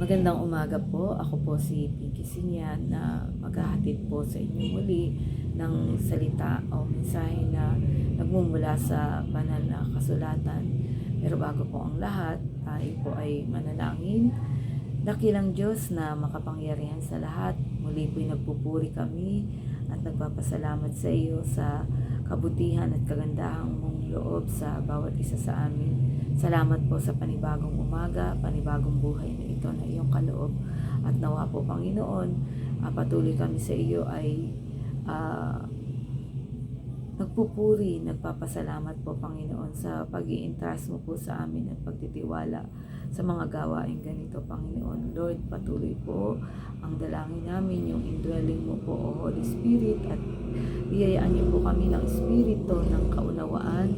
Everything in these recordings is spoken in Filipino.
Magandang umaga po. Ako po si Pinky Sinyan na maghahatid po sa inyo muli ng salita o mensahe na nagmumula sa banal na kasulatan. Pero bago po ang lahat, tayo po ay manalangin. Dakilang Diyos na makapangyarihan sa lahat, muli po'y nagpupuri kami at nagpapasalamat sa iyo sa kabutihan at kagandahang mong loob sa bawat isa sa amin. Salamat po sa panibagong umaga, panibagong buhay na ito na iyong kaloob. At nawa po, Panginoon, patuloy kami sa iyo ay nagpupuri, nagpapasalamat po, Panginoon, sa pag-i-entrust mo po sa amin at pagtitiwala sa mga gawain ganito, Panginoon. Lord, patuloy po ang dalangin namin, yung indwelling mo po, O Holy Spirit, at biyayaan niyo po kami ng Espiritu, ng kaunawaan,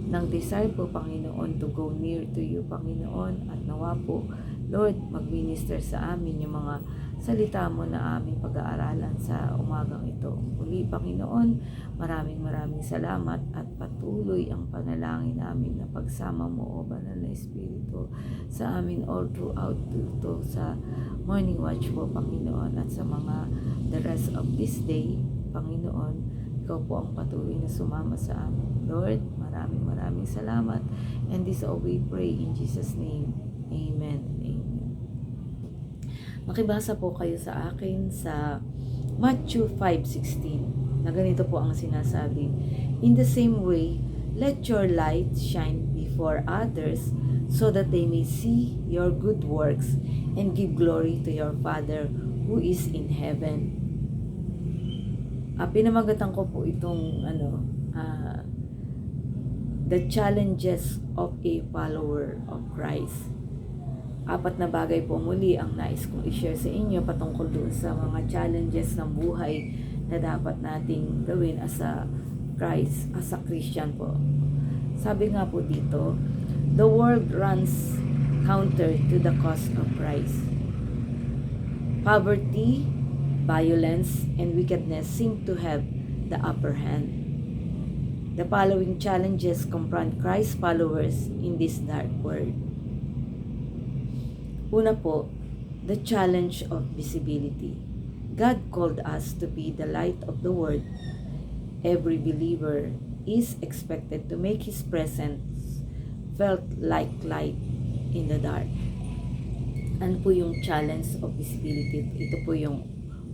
ng desire po, Panginoon, to go near to you, Panginoon, at nawa po, Lord, mag-minister sa amin yung mga salita mo na aming pag-aaralan sa umagang ito. Muli, Panginoon, maraming salamat at patuloy ang panalangin namin na pagsama mo, O Banal na Espiritu, sa amin all throughout ito sa morning watch po, Panginoon, at sa mga the rest of this day, Panginoon. Ikaw po ang patuloy na sumama sa amin. Lord, maraming salamat. And this all we pray in Jesus' name. Amen and amen. Makibasa po kayo sa akin sa Matthew 5:16 na ganito po ang sinasabi. In the same way, let your light shine before others so that they may see your good works and give glory to your Father who is in heaven. Pinamagatan ko po itong the challenges of a follower of Christ. 4 na bagay po muli ang nais kong i-share sa inyo patungkol doon sa mga challenges ng buhay na dapat nating gawin as a Christ, as a Christian po. Sabi nga po dito, the world runs counter to the cause of Christ. Poverty, violence, and wickedness seem to have the upper hand. The following challenges confront Christ followers in this dark world. Una po, the challenge of visibility. God called us to be the light of the world. Every believer is expected to make his presence felt like light in the dark. Ano po yung challenge of visibility? Ito po yung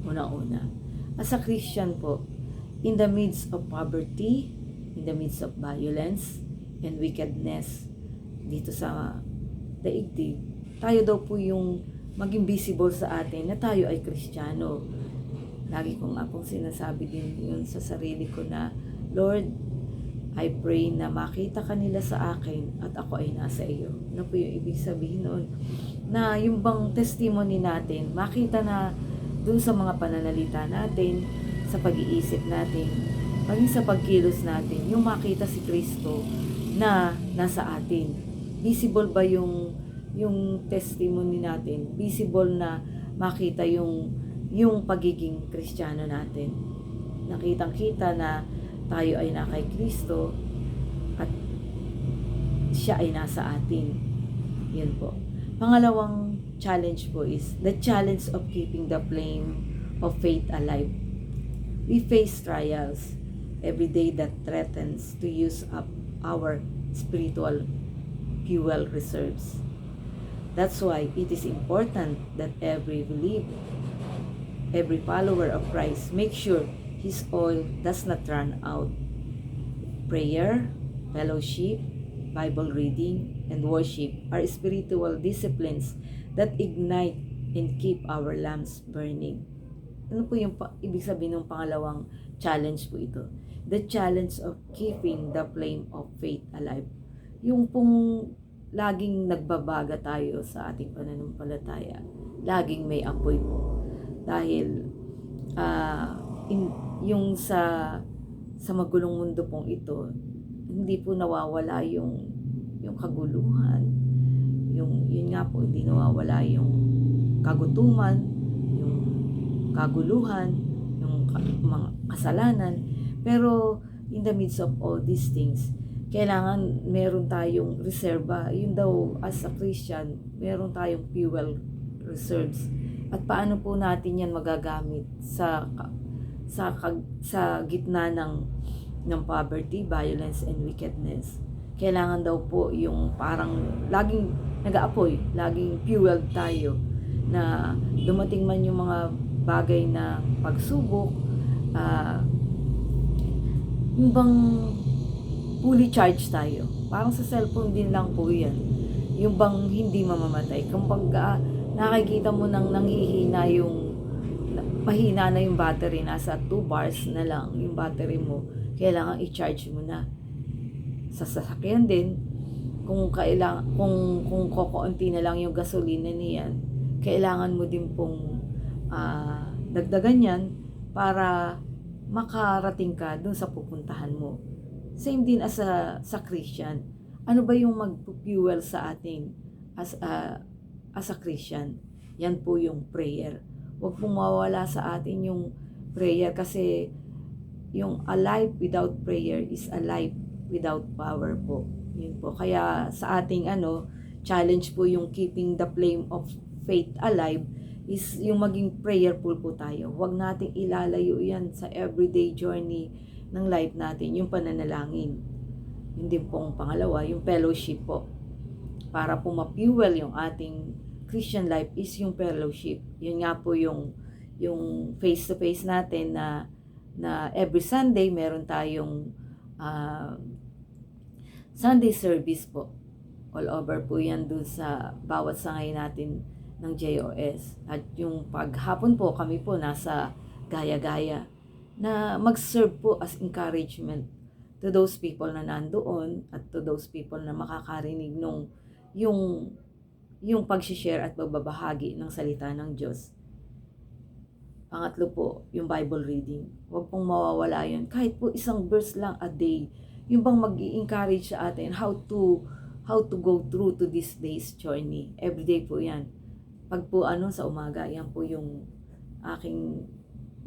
una-una. As a Christian po, in the midst of poverty, in the midst of violence and wickedness dito sa daigdig, tayo daw po yung maging visible sa atin na tayo ay Kristiyano. Lagi ko nga pong sinasabi din yun sa sarili ko na, Lord, I pray na makita ka nila sa akin at ako ay nasa iyo. Ano po yung ibig sabihin noon? Na yung bang testimony natin, makita na doon sa mga pananalita natin, sa pag-iisip natin, maging sa pagkilos natin, yung makita si Kristo na nasa atin. Visible ba yung testimony natin? Visible na makita yung pagiging Kristiyano natin. Nakitang-kita na tayo ay na kay Kristo at siya ay nasa atin. Yun po. Pangalawang challenge po is the challenge of keeping the flame of faith alive. We face trials every day that threatens to use up our spiritual fuel reserves. That's why it is important that every believer, every follower of Christ, make sure his oil does not run out. Prayer, fellowship, Bible reading, and worship are spiritual disciplines that ignite and keep our lamps burning. Ano po yung ibig sabihin ng pangalawang challenge po ito? The challenge of keeping the flame of faith alive. Yung pong laging nagbabaga tayo sa ating pananampalataya. Laging may apoy po. Dahil yung sa magulong mundo pong ito, hindi po nawawala yung kaguluhan. Yun nga po, hindi nawawala yung kagutuman, yung kaguluhan, yung mga kasalanan. Pero in the midst of all these things, kailangan meron tayong reserba. Yun daw, as a Christian, meron tayong fuel reserves. At paano po natin yan magagamit sa gitna ng poverty, violence, and wickedness. Kailangan daw po yung parang laging nag-aapoy, laging fueled tayo na dumating man yung mga bagay na pagsubok, yung bang fully charged tayo. Parang sa cellphone din lang po yan. Yung bang hindi mamamatay. Kapag nakikita mo nang mahina na yung battery, nasa 2 bars na lang yung battery mo, kailangan i-charge mo na. Sa sasakyan din, kung kokonti na lang yung gasolina niyan, kailangan mo din pong dagdagan yan para makarating ka dun sa pupuntahan mo. Same din as sa Christian. Ano ba yung mag-fuel sa atin as a Christian? Yan po yung prayer. Huwag pong mawala sa atin yung prayer, kasi yung a life without prayer is a life without power po. Yun po. Kaya sa ating challenge po yung keeping the flame of faith alive is yung maging prayerful po tayo. Huwag nating ilalayo yan sa everyday journey ng life natin, yung pananalangin. Yun din pong pangalawa, yung fellowship po. Para po ma-fuel yung ating Christian life is yung fellowship. Yun nga po yung face-to-face natin na every Sunday meron tayong Sunday service po. All over po yan dun sa bawat sangay natin ng JOS. At yung paghapon po, kami po nasa gaya-gaya na mag-serve po as encouragement to those people na nandoon at to those people na makakarinig nung yung pag-share at pagbabahagi ng salita ng Diyos. Pangatlo po, yung Bible reading. Huwag pong mawawala yun. Kahit po isang verse lang a day, yung bang mag-i-encourage sa atin how to go through to this day's journey. Every day po yan. Pag po sa umaga, yan po yung aking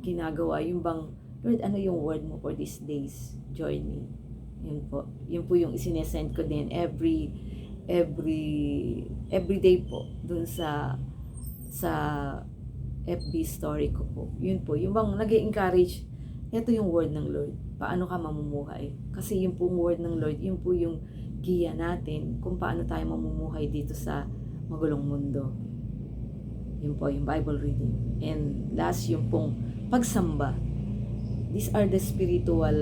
ginagawa. Yung bang, Lord, ano yung word mo for this day's journey? Yun po. Yun po yung isinesend ko din every day po dun sa FB story ko po. Yun po, yung bang nag-encourage, ito yung word ng Lord. Paano ka mamumuhay? Kasi yung pong word ng Lord, yun po yung giya natin kung paano tayo mamumuhay dito sa magulong mundo. Yun po, yung Bible reading. And last, yung pong pagsamba. These are the spiritual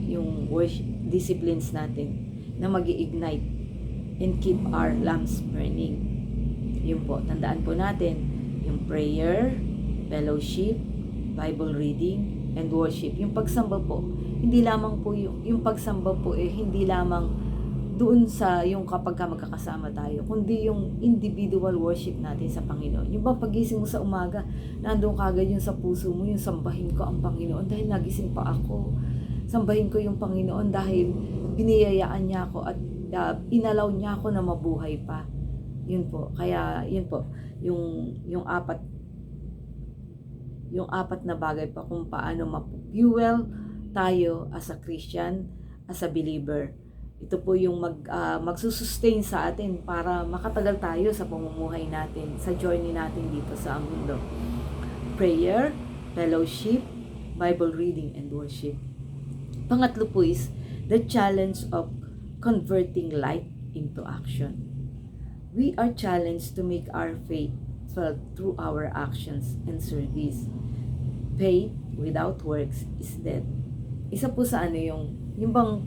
yung worship disciplines natin na mag-ignite and keep our lamps burning. Yun po, tandaan po natin yung prayer, fellowship, Bible reading, and worship. Yung pagsamba po, hindi lamang po yung pagsamba po hindi lamang doon sa yung kapag magkakasama tayo, kundi yung individual worship natin sa Panginoon. Yung ba pagising mo sa umaga, nandoon kagad yung sa puso mo, yung sambahin ko ang Panginoon dahil nagising pa ako. Sambahin ko yung Panginoon dahil biniyayaan niya ako at inalaw niya ako na mabuhay pa. Yun po. Kaya yun po, yung apat na bagay pa kung paano ma-fuel tayo as a Christian, as a believer. Ito po yung magsusustain sa atin para makatagal tayo sa pamumuhay natin, sa journey natin dito sa mundo. Prayer, fellowship, Bible reading, and worship. Pangatlo po is the challenge of converting light into action. We are challenged to make our faith felt through our actions and service. Faith without works is dead. Isa po sa yung bang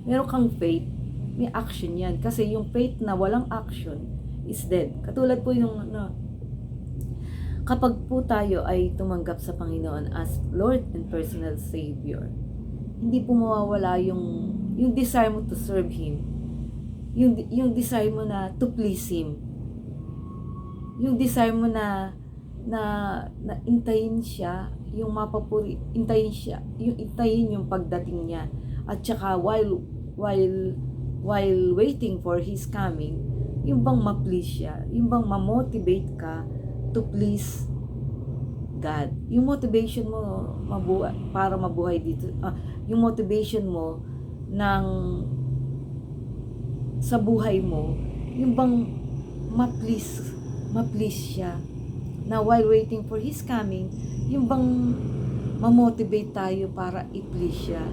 meron kang faith, may action yan. Kasi yung faith na walang action is dead. Katulad po yung kapag po tayo ay tumanggap sa Panginoon as Lord and personal Savior, hindi po mawawala yung desire mo to serve Him. Yung desire mo na to please Him. Yung desire mo na intayin siya, yung intayin yung pagdating niya. At saka while waiting for His coming, yung bang ma-please siya, yung bang ma-motivate ka to please God. Yung motivation mo para mabuhay dito, yung motivation mo sa buhay mo, yung bang ma-please ma-please siya. Na while waiting for His coming, yung bang ma-motivate tayo para i-please siya.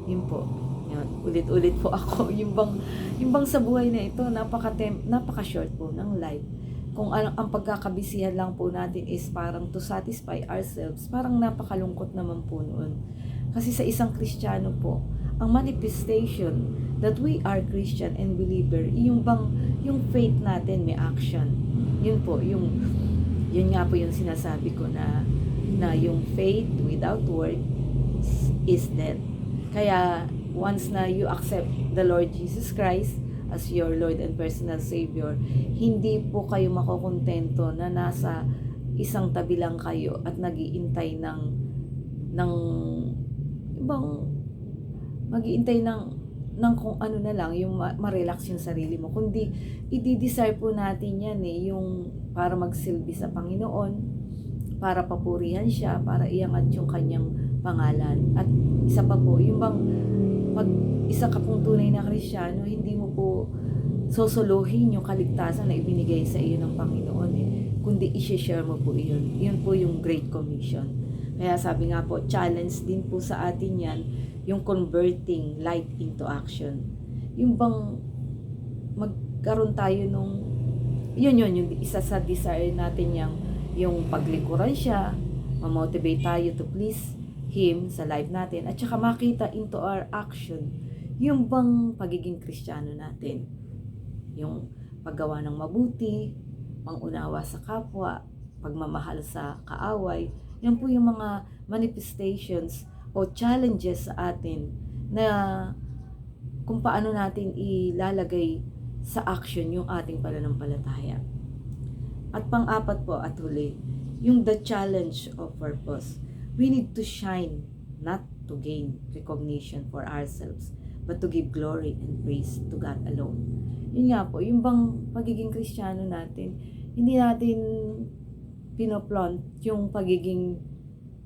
Yun po. Yun, ulit-ulit po ako. Yung bang sa buhay na ito, napaka-short po ng life. Kung ang pagkakabisihan lang po natin is parang to satisfy ourselves, parang napakalungkot naman po noon. Kasi sa isang Kristiyano po, ang manifestation that we are Christian and believer, yung faith natin may action. Yun po, yun nga po yung sinasabi ko na yung faith without works is dead. Kaya once na you accept the Lord Jesus Christ as your Lord and personal Savior, hindi po kayo makokontento na nasa isang tabi lang kayo at nag-iintay ng ibang mag-iintay ng kung ano na lang, yung ma-relax yung sarili mo. Kundi, i-desire po natin yan yung para magsilbi sa Panginoon, para papurihan siya, para iangat yung kanyang pangalan. At isa pa po, yung bang pag isa ka pong tunay na Kristiyano, hindi mo po sosolohin yung kaligtasan na ibinigay sa iyo ng Panginoon kundi i-share mo po yun. Yun po yung Great Commission. Kaya sabi nga po, challenge din po sa atin yan, yung converting light into action. Yung bang magkaroon tayo yun, yung isa sa desire natin yung paglikuran siya, ma-motivate tayo to please Him sa life natin, at saka makita into our action yung bang pagiging Kristiyano natin. Yung paggawa ng mabuti, pangunawa sa kapwa, pagmamahal sa kaaway, yan po yung mga manifestations o challenges sa atin na kung paano natin ilalagay sa action yung ating pananampalataya. At pang-apat po at huli, yung the challenge of purpose. We need to shine, not to gain recognition for ourselves, but to give glory and praise to God alone. Yun nga po, yung bang pagiging Kristiyano natin, hindi natin pinoplont yung pagiging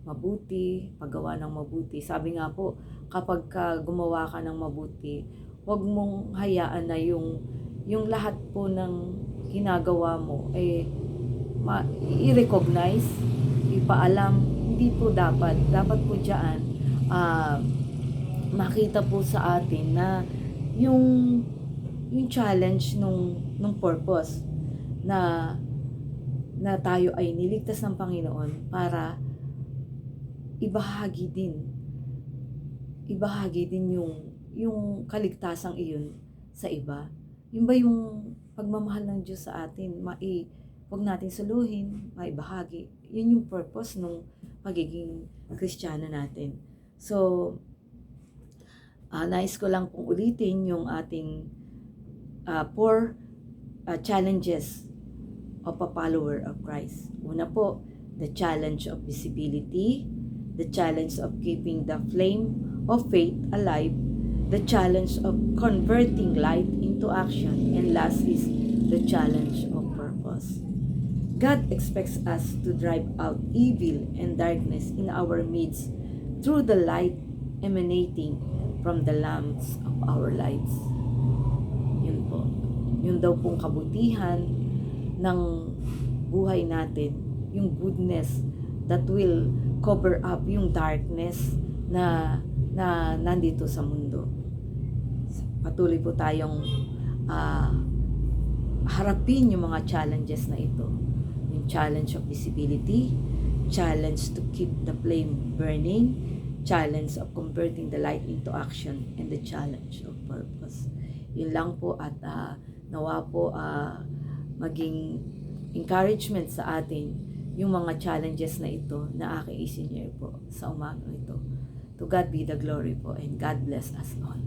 mabuti, paggawa ng mabuti. Sabi nga po, kapag gumawa ka ng mabuti, huwag mong hayaan na yung lahat po ng ginagawa mo i-recognize, ipaalam. Hindi po dapat po diyan makita po sa atin na yung challenge nung purpose na tayo ay niligtas ng Panginoon para ibahagi din yung kaligtasang iyon sa iba. Yun ba yung pagmamahal ng Diyos sa atin, huwag natin suluhin, maibahagi. Yun yung purpose nung pagiging Kristiyano natin. So, nais ko lang pong ulitin yung ating 4 challenges of a follower of Christ. Una po, the challenge of visibility, the challenge of keeping the flame of faith alive, the challenge of converting light into action, and last is the challenge of purpose. God expects us to drive out evil and darkness in our midst through the light emanating from the lamps of our lives. Yun po. Yun daw pong kabutihan ng buhay natin, yung goodness that will cover up yung darkness na nandito sa mundo. Patuloy po tayong harapin yung mga challenges na ito. Yung challenge of visibility, challenge to keep the flame burning, challenge of converting the light into action, and the challenge of purpose. Yun lang po, at nawa po maging encouragement sa atin yung mga challenges na ito na aking isinare po sa umaga ito. To God be the glory po, and God bless us all.